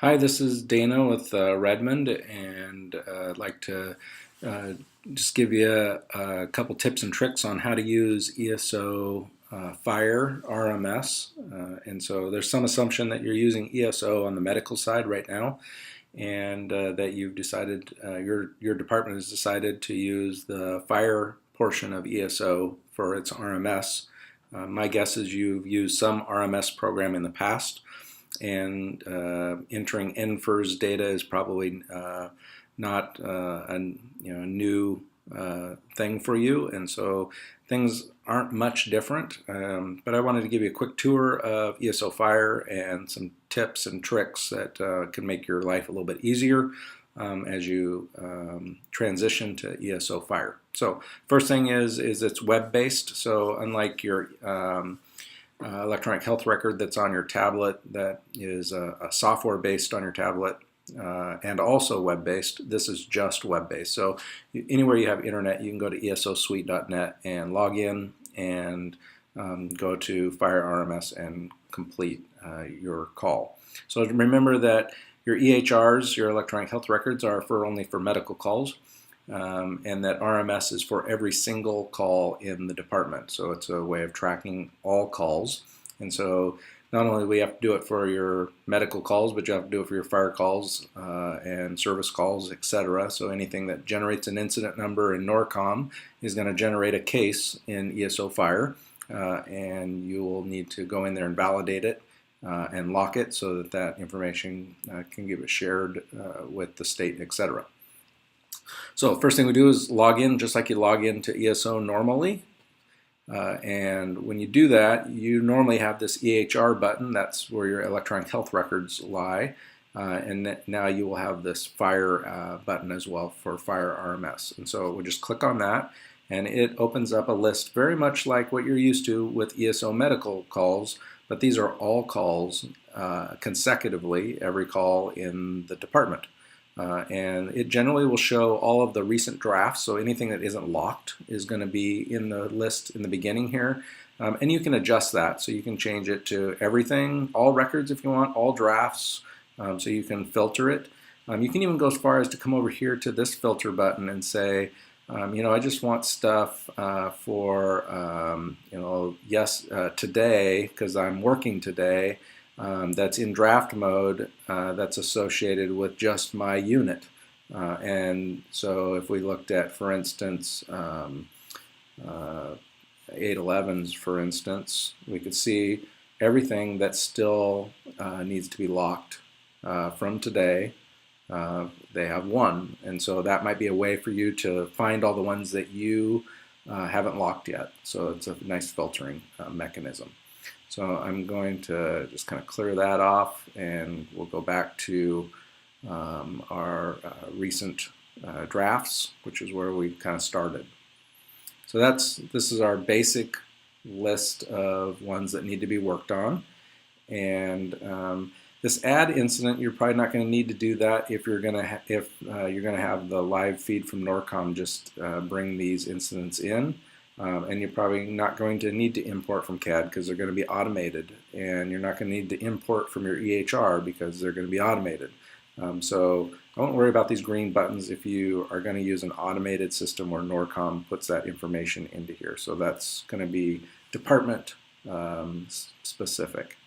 Hi, this is Dana with Redmond, and I'd like to uh, just give you a couple tips and tricks on how to use ESO FIRE RMS. And so there's some assumption that you're using ESO on the medical side right now, and that you've decided, your department has decided to use the FIRE portion of ESO for its RMS. My guess is you've used some RMS program in the past, and entering NFIRS data is probably not a new thing for you, and so things aren't much different. But I wanted to give you a quick tour of ESO Fire and some tips and tricks that can make your life a little bit easier as you transition to ESO Fire. So first thing is it's web-based. So unlike your electronic health record that's on your tablet, that is a software based on your tablet and also web-based. This is just web-based. So anywhere you have internet, you can go to esosuite.net and log in and go to Fire RMS and complete your call. So remember that your EHRs, your electronic health records, are only for medical calls. And that RMS is for every single call in the department. So it's a way of tracking all calls. And so not only do we have to do it for your medical calls, but you have to do it for your fire calls and service calls, etc. So anything that generates an incident number in NORCOM is going to generate a case in ESO Fire, and you will need to go in there and validate it and lock it so that that information can get shared with the state, etc. So first thing we do is log in just like you log into ESO normally. And when you do that, you normally have this EHR button. That's where your electronic health records lie. And now you will have this Fire button as well for Fire RMS. And so we'll just click on that, and it opens up a list very much like what you're used to with ESO medical calls, but these are all calls consecutively, every call in the department. And it generally will show all of the recent drafts, so anything that isn't locked is going to be in the list in the beginning here. And you can adjust that, so you can change it to everything, all records if you want, all drafts, so you can filter it. You can even go as far as to come over here to this filter button and say, I just want stuff for, yes, today, because I'm working today. That's in draft mode, that's associated with just my unit. And so if we looked at, for instance, 811s, for instance, we could see everything that still needs to be locked from today. They have one, and so that might be a way for you to find all the ones that you haven't locked yet. So it's a nice filtering mechanism. So I'm going to just kind of clear that off, and we'll go back to our recent drafts, which is where we kind of started. So this is our basic list of ones that need to be worked on. And this add incident, you're probably not going to need to do that if you're going to have the live feed from NORCOM just bring these incidents in. And you're probably not going to need to import from CAD because they're going to be automated, and you're not going to need to import from your EHR because they're going to be automated. So don't worry about these green buttons if you are going to use an automated system where NORCOM puts that information into here. So that's going to be department specific.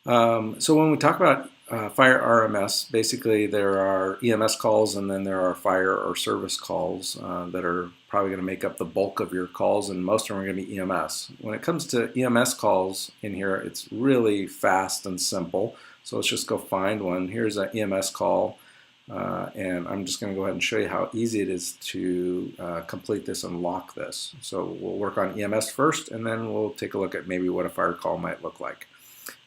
So when we talk about Fire RMS, basically there are EMS calls, and then there are fire or service calls that are probably going to make up the bulk of your calls, and most of them are going to be EMS. When it comes to EMS calls in here, it's really fast and simple. So let's just go find one. Here's an EMS call, and I'm just going to go ahead and show you how easy it is to complete this and lock this. So we'll work on EMS first, and then we'll take a look at maybe what a fire call might look like.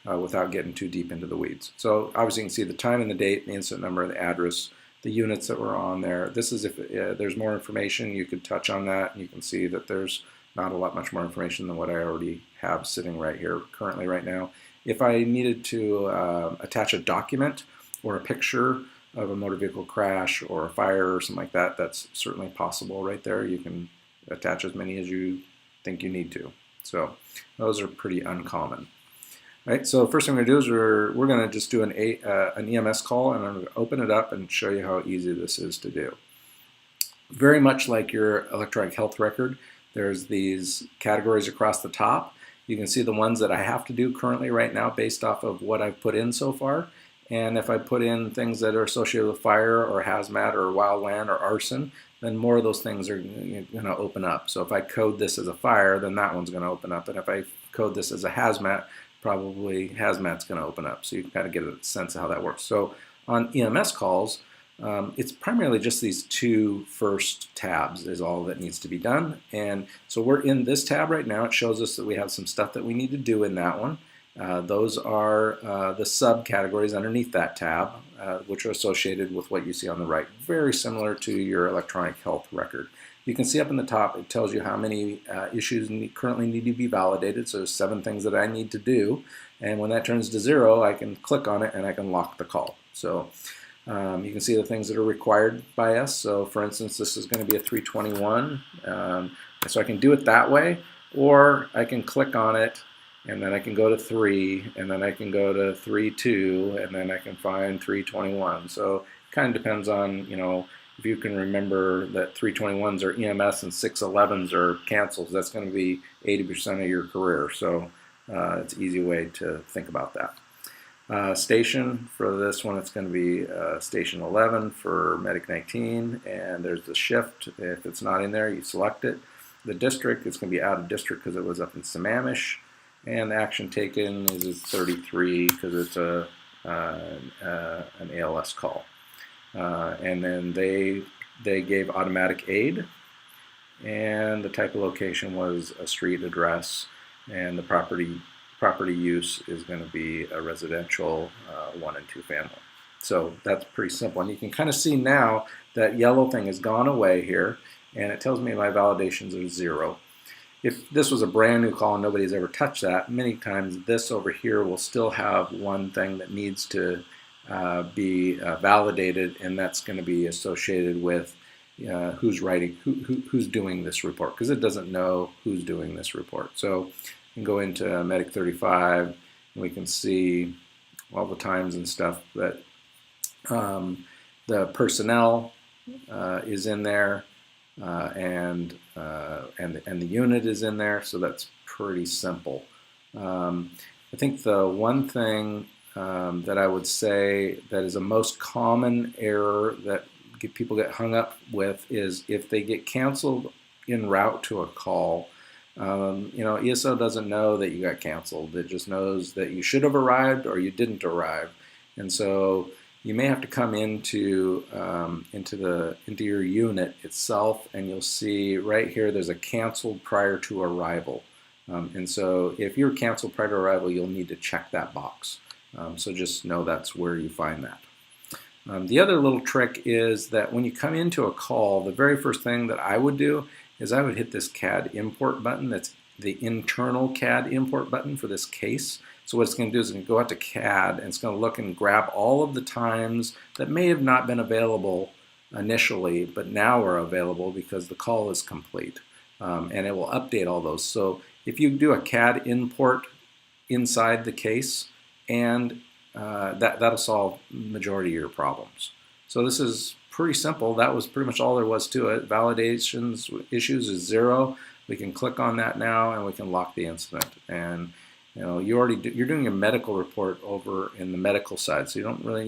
Without getting too deep into the weeds. So obviously you can see the time and the date, the incident number, the address, the units that were on there. This is if there's more information, you could touch on that, and you can see that there's not a lot much more information than what I already have sitting right here currently right now. If I needed to attach a document or a picture of a motor vehicle crash or a fire or something like that, that's certainly possible right there. You can attach as many as you think you need to. So those are pretty uncommon. Right, so first thing we're going to do is we're going to just do an EMS call, and I'm going to open it up and show you how easy this is to do. Very much like your electronic health record, there's these categories across the top. You can see the ones that I have to do currently right now based off of what I've put in so far. And if I put in things that are associated with fire or hazmat or wildland or arson, then more of those things are going to open up. So if I code this as a fire, then that one's going to open up. And if I code this as a hazmat, probably hazmat's going to open up. So you can kind of get a sense of how that works. So on EMS calls, it's primarily just these two first tabs is all that needs to be done. And so we're in this tab right now. It shows us that we have some stuff that we need to do in that one. Those are the subcategories underneath that tab, which are associated with what you see on the right. Very similar to your electronic health record. You can see up in the top, it tells you how many issues currently need to be validated. So there's 7 things that I need to do. And when that turns to 0, I can click on it and I can lock the call. So you can see the things that are required by us. So for instance, this is going to be a 321. So I can do it that way, or I can click on it and then I can go to 3, and then I can go to 3.2, and then I can find 321. So it kind of depends on, if you can remember that 321s are EMS and 611s are cancels, that's going to be 80% of your career. So it's an easy way to think about that. Station, for this one, it's going to be station 11 for medic 19, and there's the shift. If it's not in there, you select it. The district, it's going to be out of district because it was up in Sammamish. And the action taken is 33 because it's an ALS call. And then they gave automatic aid, and the type of location was a street address, and the property use is going to be a residential 1 and 2 family. So that's pretty simple, and you can kind of see now that yellow thing has gone away here, and it tells me my validations are 0. If this was a brand new call and nobody's ever touched that, many times this over here will still have one thing that needs to be validated, and that's going to be associated with who's writing, who's doing this report, because it doesn't know who's doing this report. So you can go into Medic 35, and we can see all the times and stuff that the personnel is in there, and the unit is in there, so that's pretty simple. I think the one thing that I would say that is a most common error that people get hung up with is if they get canceled en route to a call. ESO doesn't know that you got canceled. It just knows that you should have arrived or you didn't arrive, and so you may have to come into your unit itself, and you'll see right here there's a canceled prior to arrival. And so if you're canceled prior to arrival, you'll need to check that box. So just know that's where you find that. The other little trick is that when you come into a call, the very first thing that I would do is I would hit this CAD import button. That's the internal CAD import button for this case. So what it's going to do is it's going to go out to CAD, and it's going to look and grab all of the times that may have not been available initially, but now are available because the call is complete. And it will update all those. So if you do a CAD import inside the case, and that'll solve the majority of your problems. So this is pretty simple. That was pretty much all there was to it. Validations issues is 0. We can click on that now, and we can lock the incident. And you're doing a medical report over in the medical side, so you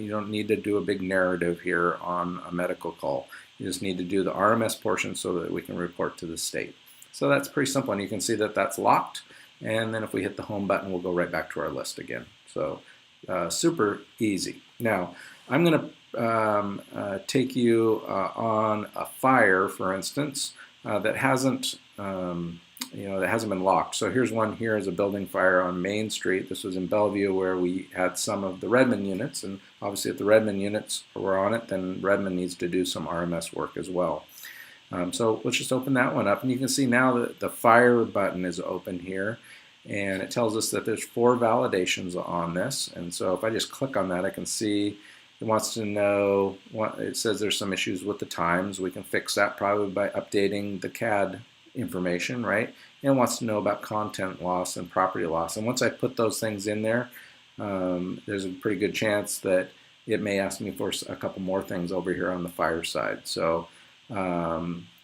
don't need to do a big narrative here on a medical call. You just need to do the RMS portion so that we can report to the state. So that's pretty simple, and you can see that that's locked. And then if we hit the home button, we'll go right back to our list again. So super easy. Now I'm going to take you on a fire, for instance, that hasn't been locked. So here's one here as a building fire on Main Street. This was in Bellevue, where we had some of the Redmond units, and obviously if the Redmond units were on it, then Redmond needs to do some RMS work as well. So let's just open that one up, and you can see now that the fire button is open here, and it tells us that there's 4 validations on this. And so if I just click on that, I can see it wants to know it says there's some issues with the times. We can fix that probably by updating the CAD information, right? and wants to know about content loss and property loss. And once I put those things in there, there's a pretty good chance that it may ask me for a couple more things over here on the fire side. So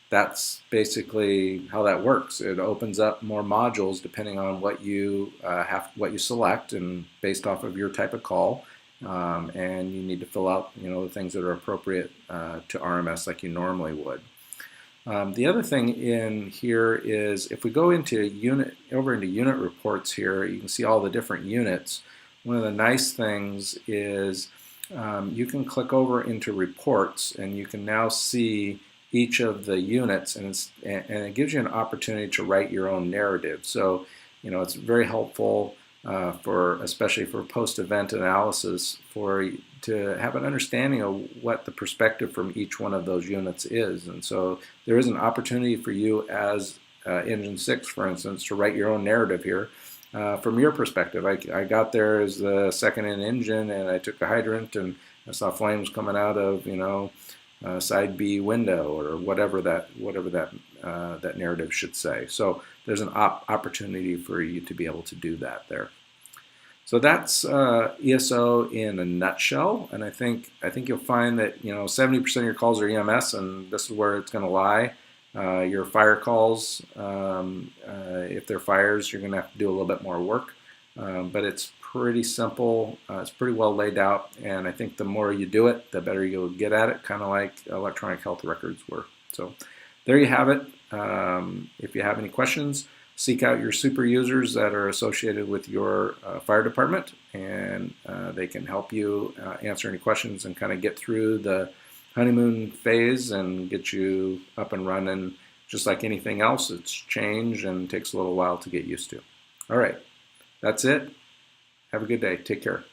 that's basically how that works. It opens up more modules depending on what you select, and based off of your type of call. And you need to fill out, the things that are appropriate to RMS like you normally would. The other thing in here is if we go into unit reports here, you can see all the different units. One of the nice things is you can click over into reports, and you can now see each of the units, and it gives you an opportunity to write your own narrative. So it's very helpful especially for post-event analysis, to have an understanding of what the perspective from each one of those units is. And so there is an opportunity for you as Engine 6, for instance, to write your own narrative here from your perspective. I got there as the second in engine, and I took a hydrant, and I saw flames coming out of side B window, or whatever that narrative should say. So there's an opportunity for you to be able to do that there. So that's ESO in a nutshell, and I think you'll find that 70% of your calls are EMS, and this is where it's going to lie. Your fire calls, if they're fires, you're going to have to do a little bit more work, but it's pretty simple. It's pretty well laid out, and I think the more you do it, the better you'll get at it, kind of like electronic health records were. So there you have it. If you have any questions, seek out your super users that are associated with your fire department, and they can help you answer any questions and kind of get through the honeymoon phase and get you up and running. Just like anything else, it's change and takes a little while to get used to. All right, that's it. Have a good day. Take care.